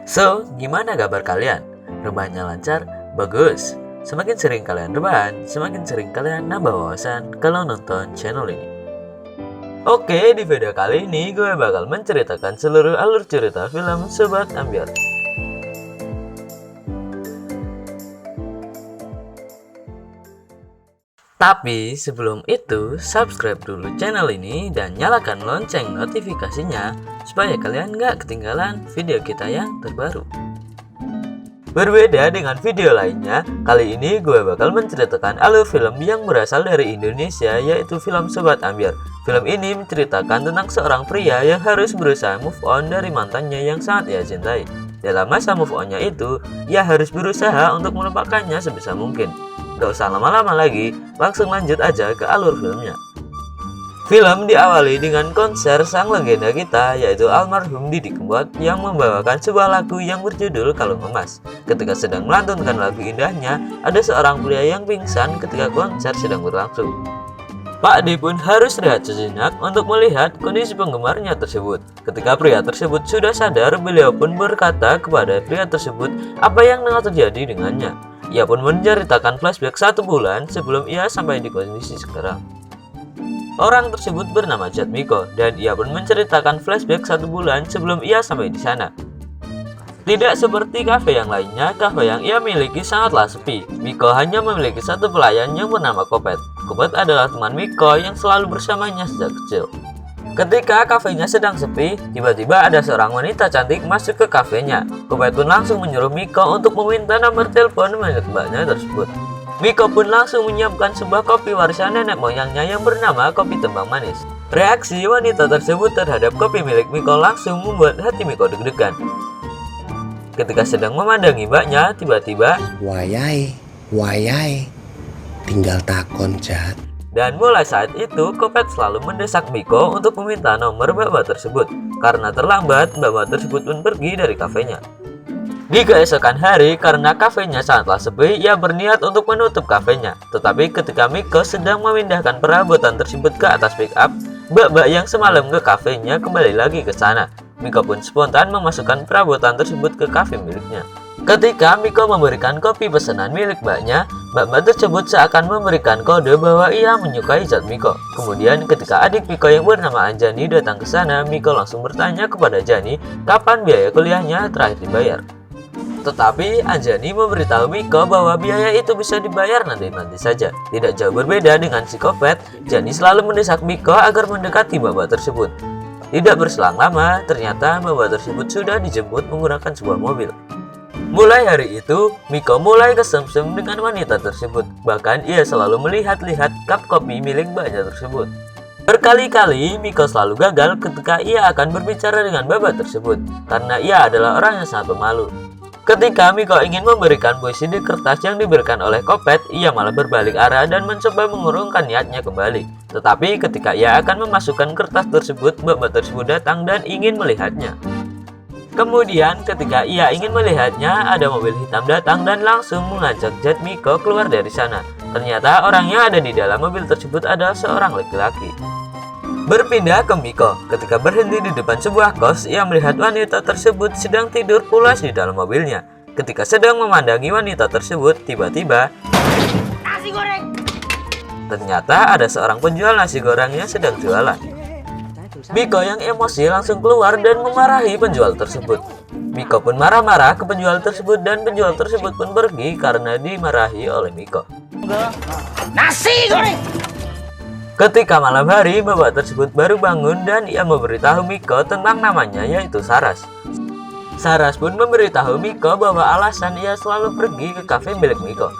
So, gimana kabar kalian? Rebahannya lancar? Bagus. Semakin sering kalian rebahan, semakin sering kalian nambah wawasan kalau nonton channel ini. Oke, di video kali ini gue bakal menceritakan seluruh alur cerita film Sobat Ambyar. Tapi sebelum itu, subscribe dulu channel ini dan nyalakan lonceng notifikasinya supaya kalian gak ketinggalan video kita yang terbaru. Berbeda dengan video lainnya, kali ini gue bakal menceritakan alur film yang berasal dari Indonesia, yaitu film Sobat Ambyar. Film ini menceritakan tentang seorang pria yang harus berusaha move on dari mantannya yang sangat ia cintai. Dalam masa move onnya itu, ia harus berusaha untuk melupakannya sebisa mungkin. Gak usah lama-lama lagi, langsung lanjut aja ke alur filmnya. Film diawali dengan konser sang legenda kita, yaitu almarhum Didi Kempot, yang membawakan sebuah lagu yang berjudul Kalung Emas. Ketika sedang melantunkan lagu indahnya, ada seorang pria yang pingsan ketika konser sedang berlangsung. Pak D pun harus rehat sejenak untuk melihat kondisi penggemarnya tersebut. Ketika pria tersebut sudah sadar, beliau pun berkata kepada pria tersebut apa yang tengah terjadi dengannya. Ia pun menceritakan flashback 1 bulan sebelum ia sampai di kondisi sekarang. Orang tersebut bernama Jatmiko, dan ia pun menceritakan flashback 1 bulan sebelum ia sampai di sana. Tidak seperti kafe yang lainnya, kafe yang ia miliki sangatlah sepi. Miko hanya memiliki satu pelayan yang bernama Kopet. Kopet adalah teman Miko yang selalu bersamanya sejak kecil. Ketika kafenya sedang sepi, tiba-tiba ada seorang wanita cantik masuk ke kafenya. Kopet pun langsung menyuruh Miko untuk meminta nomor telepon milik mbaknya tersebut. Miko pun langsung menyiapkan sebuah kopi warisan nenek moyangnya yang bernama kopi tembang manis. Reaksi wanita tersebut terhadap kopi milik Miko langsung membuat hati Miko deg-degan. Ketika sedang memandangi mbaknya, tiba-tiba wayai, tinggal takon Jat. Dan mulai saat itu, Kopet selalu mendesak Miko untuk meminta nomor mbak tersebut. Karena terlambat, mbak tersebut pun pergi dari kafenya. Di keesokan hari, karena kafenya sangatlah sepi, ia berniat untuk menutup kafenya. Tetapi ketika Miko sedang memindahkan perabotan tersebut ke atas pick up, mbak yang semalam ke kafenya kembali lagi ke sana. Miko pun spontan memasukkan perabotan tersebut ke kafe miliknya. Ketika Miko memberikan kopi pesanan milik mbaknya, mbak tersebut seakan memberikan kode bahwa ia menyukai Jatmiko. Kemudian ketika adik Miko yang bernama Anjani datang ke sana, Miko langsung bertanya kepada Jani kapan biaya kuliahnya terakhir dibayar. Tetapi Anjani memberitahu Miko bahwa biaya itu bisa dibayar nanti saja. Tidak jauh berbeda dengan si Kopet, Jani selalu mendesak Miko agar mendekati mbak tersebut. Tidak berselang lama, ternyata mbak tersebut sudah dijemput menggunakan sebuah mobil. Mulai hari itu, Miko mulai kesemsem dengan wanita tersebut. Bahkan ia selalu melihat-lihat cup kopi milik mbaknya tersebut. Berkali-kali Miko selalu gagal ketika ia akan berbicara dengan mbak tersebut, karena ia adalah orang yang sangat pemalu. Ketika Miko ingin memberikan puisi di kertas yang diberikan oleh Kopet, ia malah berbalik arah dan mencoba mengurungkan niatnya kembali. Tetapi ketika ia akan memasukkan kertas tersebut, mbak tersebut datang dan ingin melihatnya. Kemudian ketika ia ingin melihatnya, ada mobil hitam datang dan langsung mengajak Jatmiko keluar dari sana. Ternyata orang yang ada di dalam mobil tersebut adalah seorang laki-laki. Berpindah ke Miko, ketika berhenti di depan sebuah kos, ia melihat wanita tersebut sedang tidur pulas di dalam mobilnya. Ketika sedang memandangi wanita tersebut, tiba-tiba nasi goreng. Ternyata ada seorang penjual nasi goreng yang sedang jualan. Miko yang emosi langsung keluar dan memarahi penjual tersebut. Miko pun marah-marah ke penjual tersebut dan penjual tersebut pun pergi karena dimarahi oleh Miko. Nasi goreng! Ketika malam hari, mbak tersebut baru bangun dan ia memberitahu Miko tentang namanya, yaitu Saras. Saras pun memberitahu Miko bahwa alasan ia selalu pergi ke kafe milik Miko.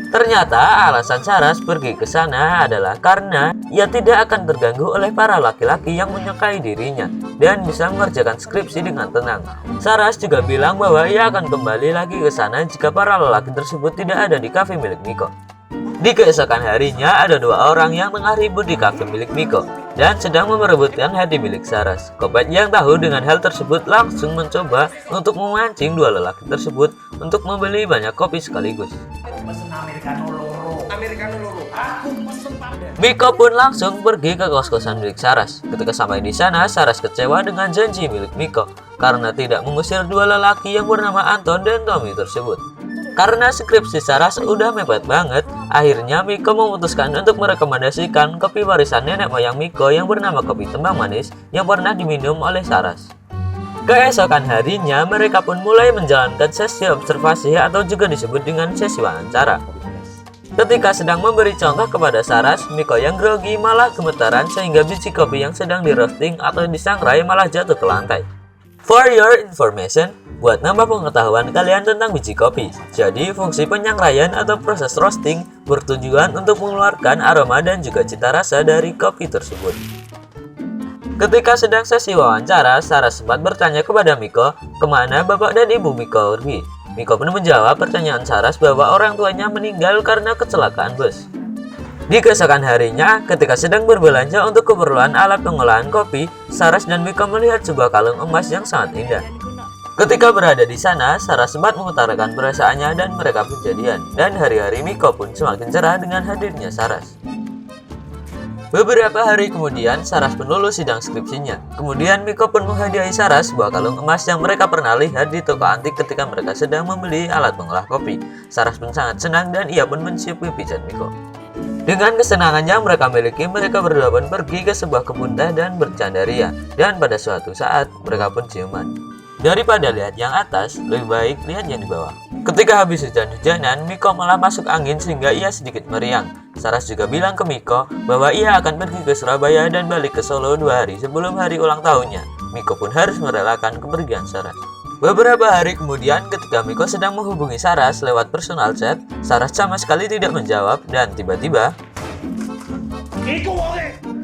Ternyata alasan Saras pergi ke sana adalah karena ia tidak akan terganggu oleh para laki-laki yang menyukai dirinya dan bisa mengerjakan skripsi dengan tenang. Saras juga bilang bahwa ia akan kembali lagi ke sana jika para lelaki tersebut tidak ada di kafe milik Miko. Di keesokan harinya, ada 2 orang yang tengah ribut di kafe milik Miko dan sedang memerebutkan hati milik Saras. Kopet yang tahu dengan hal tersebut langsung mencoba untuk memancing 2 lelaki tersebut untuk membeli banyak kopi sekaligus. Americano loro. Miko pun langsung pergi ke kos-kosan milik Saras. Ketika sampai di sana, Saras kecewa dengan janji milik Miko karena tidak mengusir dua lelaki yang bernama Anton dan Tommy tersebut. Karena skripsi Saras udah mepet banget, akhirnya Miko memutuskan untuk merekomendasikan kopi warisan nenek moyang Miko yang bernama kopi tembang manis yang pernah diminum oleh Saras. Keesokan harinya, mereka pun mulai menjalankan sesi observasi atau juga disebut dengan sesi wawancara. Ketika sedang memberi contoh kepada Saras, Miko yang grogi malah gemetaran sehingga biji kopi yang sedang di roasting atau disangrai malah jatuh ke lantai. For your information, buat nambah pengetahuan kalian tentang biji kopi, jadi fungsi penyangraian atau proses roasting bertujuan untuk mengeluarkan aroma dan juga cita rasa dari kopi tersebut. Ketika sedang sesi wawancara, Saras sempat bertanya kepada Miko kemana bapak dan ibu Miko pergi. Miko pun menjawab pertanyaan Saras bahwa orang tuanya meninggal karena kecelakaan bus. Di keesokan harinya, ketika sedang berbelanja untuk keperluan alat pengolahan kopi, Saras dan Miko melihat sebuah kalung emas yang sangat indah. Ketika berada di sana, Saras sempat mengutarakan perasaannya dan mereka pun jadian. Dan hari-hari Miko pun semakin cerah dengan hadirnya Saras. Beberapa hari kemudian, Saras pun lulus sidang skripsinya. Kemudian Miko pun menghadiahi Saras sebuah kalung emas yang mereka pernah lihat di toko antik ketika mereka sedang membeli alat pengolah kopi. Saras pun sangat senang dan ia pun mencium pipi Miko. Dengan kesenangan yang mereka miliki, mereka berdua pun pergi ke sebuah kebun teh dan bercanda ria. Dan pada suatu saat, mereka pun ciuman. Daripada lihat yang atas, lebih baik lihat yang di bawah. Ketika habis hujan-hujanan, Miko malah masuk angin sehingga ia sedikit meriang. Saras juga bilang ke Miko bahwa ia akan pergi ke Surabaya dan balik ke Solo 2 hari sebelum hari ulang tahunnya. Miko pun harus merelakan kepergian Saras. Beberapa hari kemudian, ketika Miko sedang menghubungi Saras lewat personal chat, Saras sama sekali tidak menjawab dan tiba-tiba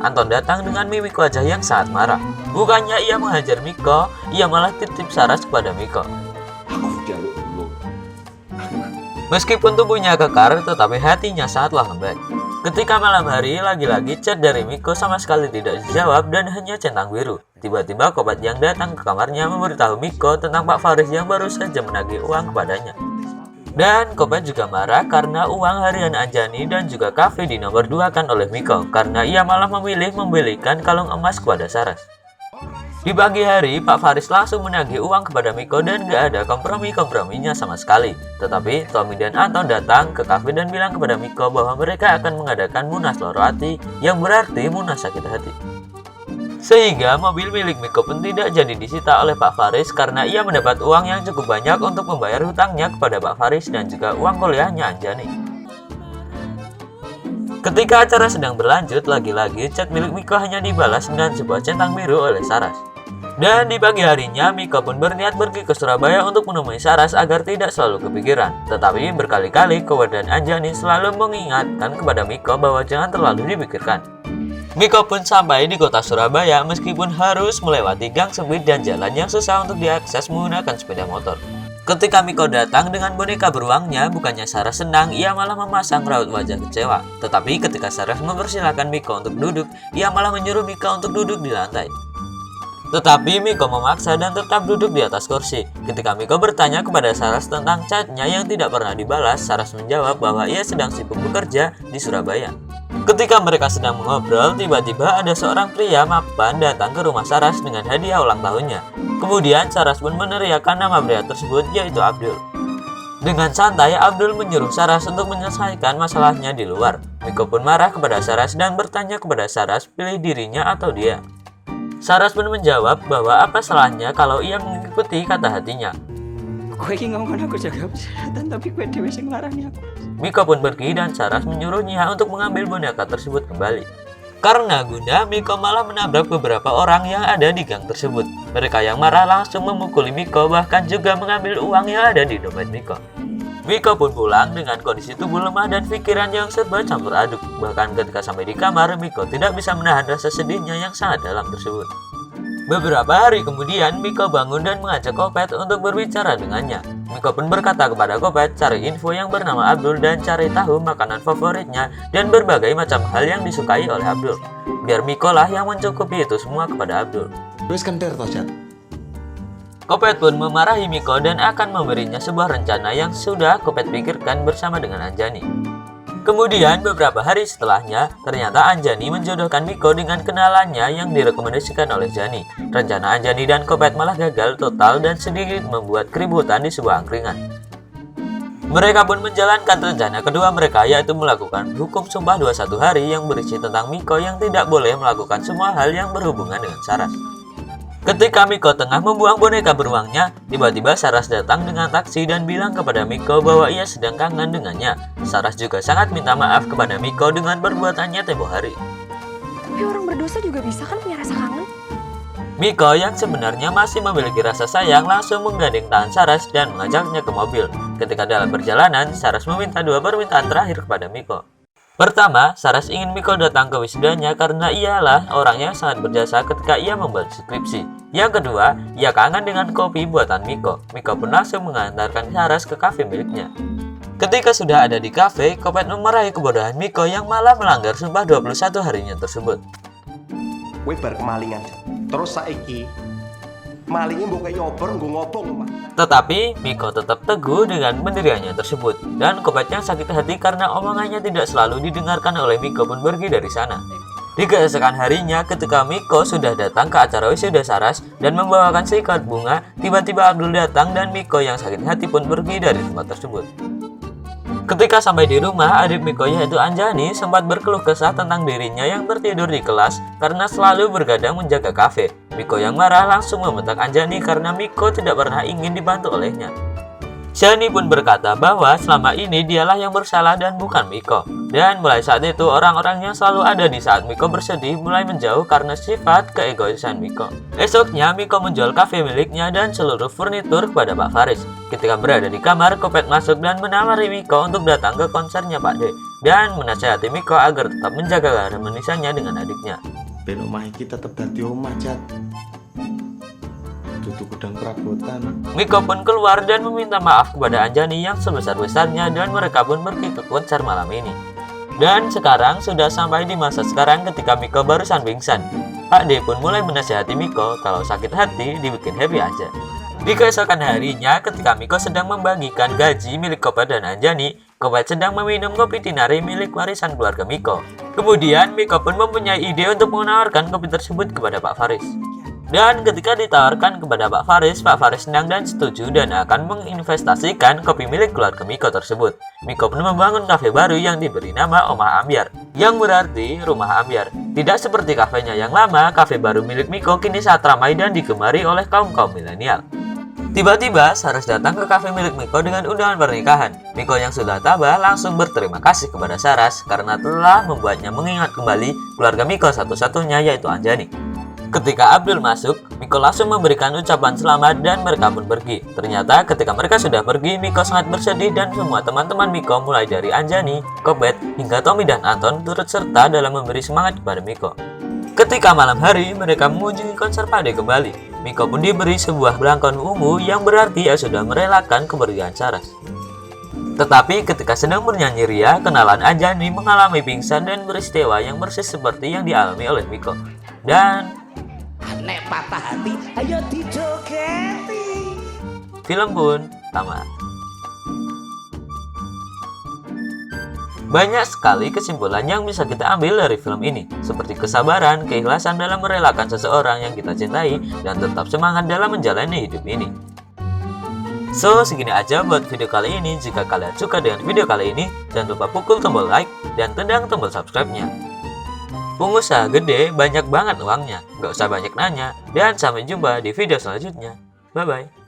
Anton datang dengan mimik wajah yang sangat marah. Bukannya ia menghajar Miko, ia malah titip Saras kepada Miko. Meskipun tubuhnya kekar, tetapi hatinya sangatlah lembek. Ketika malam hari, lagi-lagi chat dari Miko sama sekali tidak dijawab dan hanya centang biru. Tiba-tiba Kobat yang datang ke kamarnya memberitahu Miko tentang Pak Faris yang baru saja menagih uang kepadanya. Dan Kobat juga marah karena uang harian Anjani dan juga kafe di nomor 2 kan oleh Miko karena ia malah memilih membelikan kalung emas kepada Saras. Di pagi hari, Pak Faris langsung menagih uang kepada Miko dan gak ada kompromi-komprominya sama sekali. Tetapi Tommy dan Anton datang ke kafe dan bilang kepada Miko bahwa mereka akan mengadakan munas loro hati yang berarti munas sakit hati. Sehingga mobil milik Miko pun tidak jadi disita oleh Pak Faris karena ia mendapat uang yang cukup banyak untuk membayar hutangnya kepada Pak Faris dan juga uang kuliahnya Anjani. Ketika acara sedang berlanjut, lagi-lagi chat milik Miko hanya dibalas dengan sebuah centang biru oleh Saras. Dan di pagi harinya, Miko pun berniat pergi ke Surabaya untuk menemui Saras agar tidak selalu kepikiran. Tetapi berkali-kali Kobat dan Anjani selalu mengingatkan kepada Miko bahwa jangan terlalu dipikirkan. Miko pun sampai di kota Surabaya meskipun harus melewati gang sempit dan jalan yang susah untuk diakses menggunakan sepeda motor. Ketika Miko datang dengan boneka beruangnya, bukannya Saras senang, ia malah memasang raut wajah kecewa. Tetapi ketika Saras mempersilahkan Miko untuk duduk, ia malah menyuruh Miko untuk duduk di lantai. Tetapi Miko memaksa dan tetap duduk di atas kursi. Ketika Miko bertanya kepada Saras tentang chatnya yang tidak pernah dibalas, Saras menjawab bahwa ia sedang sibuk bekerja di Surabaya. Ketika mereka sedang mengobrol, tiba-tiba ada seorang pria mapan datang ke rumah Saras dengan hadiah ulang tahunnya. Kemudian Saras pun meneriakkan nama pria tersebut, yaitu Abdul. Dengan santai, Abdul menyuruh Saras untuk menyelesaikan masalahnya di luar. Miko pun marah kepada Saras dan bertanya kepada Saras pilih dirinya atau dia. Saras pun menjawab bahwa apa salahnya kalau ia mengikuti kata hatinya. Kowe iki ngomong aku jaga kesehatan tapi kowe dhewe sing nglarani aku. Miko pun pergi dan Saras menyuruhnya untuk mengambil boneka tersebut kembali. Karena guna, Miko malah menabrak beberapa orang yang ada di gang tersebut. Mereka yang marah langsung memukuli Miko, bahkan juga mengambil uang yang ada di dompet Miko. Miko pun pulang dengan kondisi tubuh lemah dan pikiran yang serba campur aduk. Bahkan ketika sampai di kamar, Miko tidak bisa menahan rasa sedihnya yang sangat dalam tersebut. Beberapa hari kemudian, Miko bangun dan mengajak Kopet untuk berbicara dengannya. Miko pun berkata kepada Kopet cari info yang bernama Abdul dan cari tahu makanan favoritnya dan berbagai macam hal yang disukai oleh Abdul. Biar Miko lah yang mencukupi itu semua kepada Abdul. Terus kenter toh, Jat? Kopet pun memarahi Miko dan akan memberinya sebuah rencana yang sudah Kopet pikirkan bersama dengan Anjani. Kemudian beberapa hari setelahnya, ternyata Anjani menjodohkan Miko dengan kenalannya yang direkomendasikan oleh Jani. Rencana Anjani dan Kopet malah gagal total dan sedikit membuat keributan di sebuah angkringan. Mereka pun menjalankan rencana kedua mereka, yaitu melakukan hukum sumpah 21 hari yang berisi tentang Miko yang tidak boleh melakukan semua hal yang berhubungan dengan Saras. Ketika Miko tengah membuang boneka beruangnya, tiba-tiba Saras datang dengan taksi dan bilang kepada Miko bahwa ia sedang kangen dengannya. Saras juga sangat minta maaf kepada Miko dengan perbuatannya tempo hari. Tapi orang berdosa juga bisa kan punya rasa kangen? Miko yang sebenarnya masih memiliki rasa sayang langsung menggandeng tangan Saras dan mengajaknya ke mobil. Ketika dalam perjalanan, Saras meminta dua permintaan terakhir kepada Miko. Pertama, Saras ingin Miko datang ke wisudanya karena ialah orang yang sangat berjasa ketika ia membuat skripsi. Yang kedua, ia kangen dengan kopi buatan Miko. Miko pun langsung mengantarkan Saras ke kafe miliknya. Ketika sudah ada di kafe, Kopet memarahi kebodohan Miko yang malah melanggar sumpah 21 harinya tersebut. Kowe bar kemalingan, Jat. Terus saiki malingnya mbok kaya obor nggo ngobong, Mas. Tetapi Miko tetap teguh dengan pendiriannya tersebut, dan Kopet yang sakit hati karena omongannya tidak selalu didengarkan oleh Miko pun pergi dari sana. Di keesokan harinya, ketika Miko sudah datang ke acara wisuda Saras dan membawakan seikat bunga, tiba-tiba Abdul datang dan Miko yang sakit hati pun pergi dari tempat tersebut. Ketika sampai di rumah, adik Miko yaitu Anjani sempat berkeluh kesah tentang dirinya yang tertidur di kelas karena selalu bergadang menjaga kafe. Miko yang marah langsung membentak Anjani karena Miko tidak pernah ingin dibantu olehnya. Jani pun berkata bahwa selama ini dialah yang bersalah dan bukan Miko. Dan mulai saat itu orang-orang yang selalu ada di saat Miko bersedih mulai menjauh karena sifat keegoisan Miko. Esoknya Miko menjual kafe miliknya dan seluruh furnitur kepada Pak Faris. Ketika berada di kamar, Kopet masuk dan menawari Miko untuk datang ke konsernya Pak D dan menasihati Miko agar tetap menjaga keharmonisannya dengan adiknya. Ben omah iki tetep dadi omah, Jat. Dudu gudang perabotan. Miko pun keluar dan meminta maaf kepada Anjani yang sebesar-besarnya dan mereka pun pergi ke konser malam ini. Dan sekarang sudah sampai di masa sekarang ketika Miko barusan pingsan. Pak D pun mulai menasihati Miko kalau sakit hati dibikin happy aja. Di keesokan harinya ketika Miko sedang membagikan gaji milik Kopet dan Anjani, Kopet sedang meminum kopi tinari milik warisan keluarga Miko. Kemudian Miko pun mempunyai ide untuk menawarkan kopi tersebut kepada Pak Faris. Dan ketika ditawarkan kepada Pak Faris senang dan setuju dan akan menginvestasikan kopi milik keluarga Miko tersebut. Miko pun membangun kafe baru yang diberi nama Omah Ambyar, yang berarti rumah ambyar. Tidak seperti kafenya yang lama, kafe baru milik Miko kini sangat ramai dan digemari oleh kaum-kaum milenial. Tiba-tiba Saras datang ke kafe milik Miko dengan undangan pernikahan. Miko yang sudah tabah langsung berterima kasih kepada Saras karena telah membuatnya mengingat kembali keluarga Miko satu-satunya yaitu Anjani. Ketika Abdul masuk, Miko langsung memberikan ucapan selamat dan mereka pun pergi. Ternyata ketika mereka sudah pergi, Miko sangat bersedih dan semua teman-teman Miko mulai dari Anjani, Kopet, hingga Tommy dan Anton turut serta dalam memberi semangat kepada Miko. Ketika malam hari, mereka mengunjungi konser Pak D kembali. Miko pun diberi sebuah belangkon ungu yang berarti ia sudah merelakan kepergian Saras. Tetapi ketika sedang bernyanyi ria, kenalan Anjani mengalami pingsan dan peristiwa yang persis seperti yang dialami oleh Miko. Dan nek patah hati ayo dijogeti. film pun tamat. Banyak sekali kesimpulan yang bisa kita ambil dari film ini, seperti kesabaran, keikhlasan dalam merelakan seseorang yang kita cintai, dan tetap semangat dalam menjalani hidup ini. So, segini aja buat video kali ini. Jika kalian suka dengan video kali ini, jangan lupa pukul tombol like dan tendang tombol subscribe-nya. Pengusaha gede banyak banget uangnya, gak usah banyak nanya, dan sampai jumpa di video selanjutnya. Bye-bye.